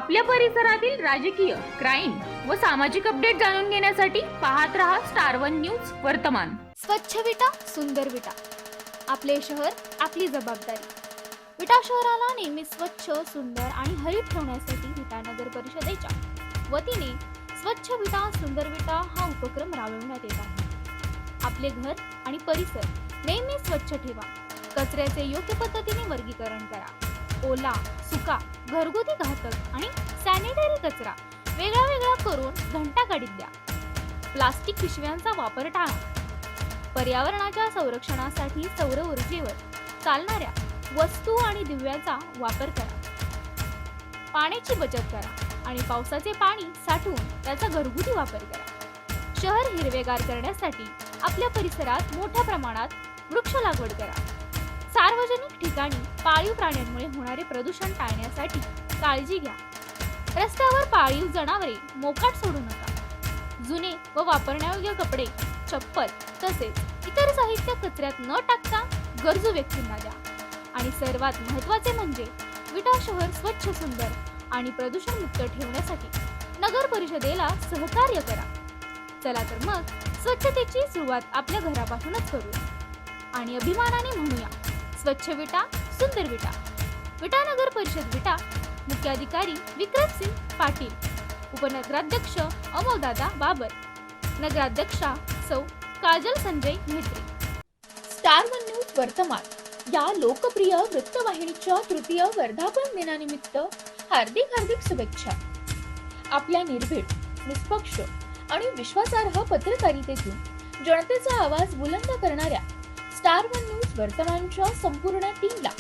आपल्या परिसरातील राजकीय, क्राईम व सामाजिक अपडेट जाणून घेण्यासाठी पाहत रहा स्टार वन न्यूज वर्तमान। स्वच्छ विटा, सुंदर विटा, आपले शहर आपली जबाबदारी। विटा शहराला नेहमी स्वच्छ, सुंदर आणि हरित ठेवण्यासाठी विटा नगर परिषदेच्या वतीने स्वच्छ विटा, सुंदर विटा हा उपक्रम राबविण्यात येत आहे। आपले घर आणि परिसर नेहमी स्वच्छ ठेवा। कचऱ्याचे योग्य पद्धतीने वर्गीकरण करा। ओला, सुका, घरगुती घातक आणि सॅनिटरी कचरा वेगळा करून घंटागाडीत द्या। प्लास्टिक पिशव्यांचा वापर टाळा। पर्यावरणाच्या संरक्षणासाठी सौर ऊर्जेवर चालणाऱ्या वस्तू आणि दिव्यांचा वापर करा। पाण्याची बचत करा आणि पावसाचे पाणी साठवून त्याचा घरगुती वापर करा। शहर हिरवेगार करण्यासाठी आपल्या परिसरात मोठ्या प्रमाणात वृक्ष लागवड करा। सार्वजनिक ठिकाणी पाळीव प्राण्यांमुळे होणारे प्रदूषण टाळण्यासाठी काळजी घ्या। रस्त्यावर पाळीव जनावरे मोकाट सोडू नका। जुने व वापरण्यायोग्य कपडे, चप्पल तसेच इतर साहित्य कचऱ्यात न टाकता गरजू व्यक्तींना द्या। आणि सर्वात महत्त्वाचे म्हणजे विटा शहर स्वच्छ, सुंदर आणि प्रदूषण मुक्त ठेवण्यासाठी नगर परिषदेला सहकार्य करा। चला तर मग स्वच्छतेची सुरुवात आपल्या घरापासूनच करूया आणि अभिमानाने म्हणूया, स्वच्छ विटा, सुंदर विटा। विटा नगर परिषद विटा, मुख्याधिकारी विक्रमसिंह पाटील, उपनगराध्यक्ष अमोलदादा बाबर, नगराध्यक्षा सौ Kajal Sanjay Mhetre. Star one news वर्तमान या लोकप्रिय वृत्तवाहिनीच्या तृतीय वर्धापन दिनानिमित्त हार्दिक शुभेच्छा। आपल्या निर्भीड, निष्पक्ष आणि विश्वासार्ह पत्रकारितेतून जनतेचा आवाज बुलंद करणाऱ्या स्टार वन न्यूज वर्तमानच्या संपूर्ण टीमला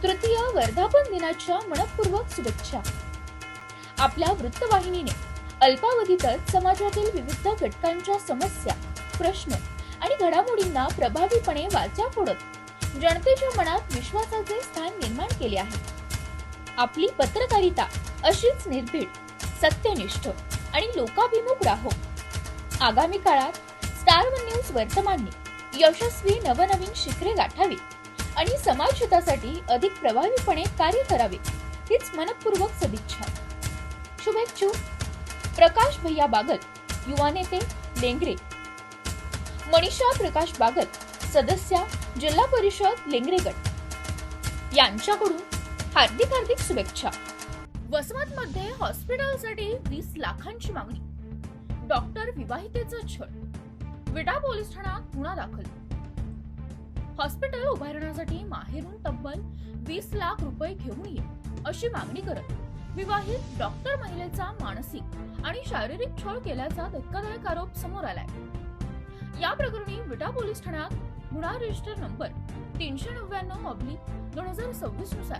तृतीय वर्धापन दिनाच्या मनपूर्वक शुभेच्छा। आपल्या वृत्तवाहिनीने अल्पावधीतच समाजातील विविध घटकांच्या समस्या, प्रश्न आणि घडामोडींना प्रभावीपणे वाचा फोडत जनतेच्या मनात विश्वासाचे स्थान निर्माण केले आहे। आपली पत्रकारिता अशीच निर्भीड, सत्यनिष्ठ आणि लोकाभिमुख राहो। आगामी काळात स्टार वन न्यूज वर्तमानने यशस्वी नवनवीन शिखरे गाठावी आणि समाजहितासाठी अधिक प्रभावीपणे कार्य करावे हीच मनपूर्वक सदिच्छा। शुभेच्छुक प्रकाश भैया बागल, युवा नेते, लेंगरे। मनीषा प्रकाश बागल, सदस्य, जिल्हा परिषद लेंगरे गट यांच्याकडून हार्दिक शुभेच्छा। वसमत मध्ये हॉस्पिटलसाठी 20 लाखांची मागणी। डॉक्टर विवाहितेचा छळ, विटा पोलीस ठाण्यात गुन्हा दाखल। हॉस्पिटल उभारण्यासाठी माहेरून तब्बल 20 लाख रुपये घेऊन ये अशी मागणी करत विवाहित डॉक्टर महिलेचा मानसिक आणि शारीरिक छळ केल्याचा धक्कादायक आरोप समोर आलाय। या प्रकरणी विटा पोलीस ठाण्यात गुन्हा रजिस्टर नंबर 399/2026 नुसार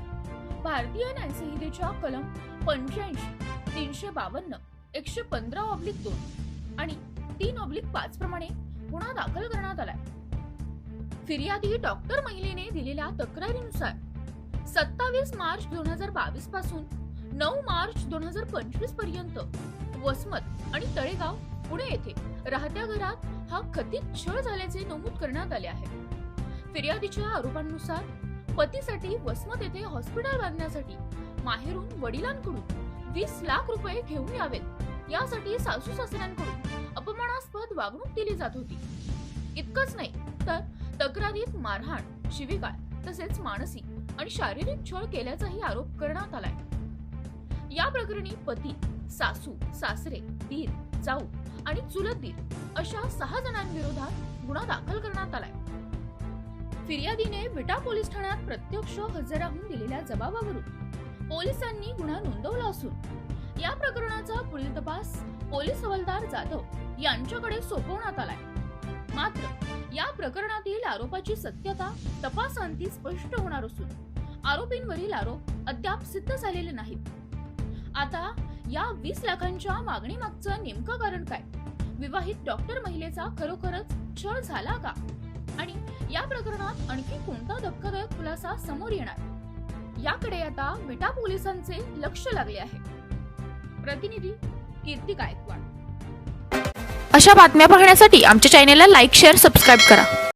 भारतीय न्यायसंहितेच्या कलम 85, 352, 115/2 आणि 3/5 प्रमाणे गुन्हा दाखल करण्यात आलाय। फिर्यादी डॉक्टर महिलेने दिलेल्या तक्रारीनुसार 27 मार्च 2022 पासून 9 मार्च 2025 पर्यंत वसमत आणि तळेगाव, पुणे येथे राहत्या घरात हा कथित छळ झाल्याचे नमूद करण्यात आले आहे। फिर्यादीच्या आरोपांनुसार पतीसाठी वसमत येथे हॉस्पिटल बांधण्यासाठी माहेरून वडिलांकडून 20 लाख रुपये घेऊन यावेत यासाठी सासू सासऱ्यांकडून अपमानास्पद वागणूक दिली जात होती। इतकंच नाही तर तक्रारीत मारहाण, शिवीगाळ तसेच मानसिक आणि शारीरिक छळ केल्याचाही आरोप करण्यात आलाय। या प्रकरणी पती, सासू, सासरे, दीर, जाऊ आणि चुलत दीर अशा 6 जणांविरोधात गुन्हा दाखल करण्यात आलाय। फिर्यादीने विटा पोलीस ठाण्यात प्रत्यक्ष हजर राहून दिलेल्या जबाबावरून पोलिसांनी गुन्हा नोंदवला असून या प्रकरणाचा पुढील तपास पोलीस हवालदार जाधव यांच्याकडे सोपवण्यात आलाय। मात्र या प्रकरणातील आरोपाची सत्यता तपासांती स्पष्ट होणार असून आरोपींवरील आरोप अद्याप सिद्ध झालेले नाहीत। आता या 20 लाखांच्या मागणी मागचं नेमकं कारण काय? विवाहित डॉक्टर महिलेचा खरोखरच छळ झाला का? आणि या प्रकरणात आणखी कोणता धक्कादायक खुलासा समोर येणार? याकडे आता विटा पोलिसांचे लक्ष लागले आहे। प्रतिनिधी कीर्ती गायकवाड। अशा बातम्या पाहण्यासाठी आमच्या चॅनेलला लाईक, शेअर, सबस्क्राईब करा।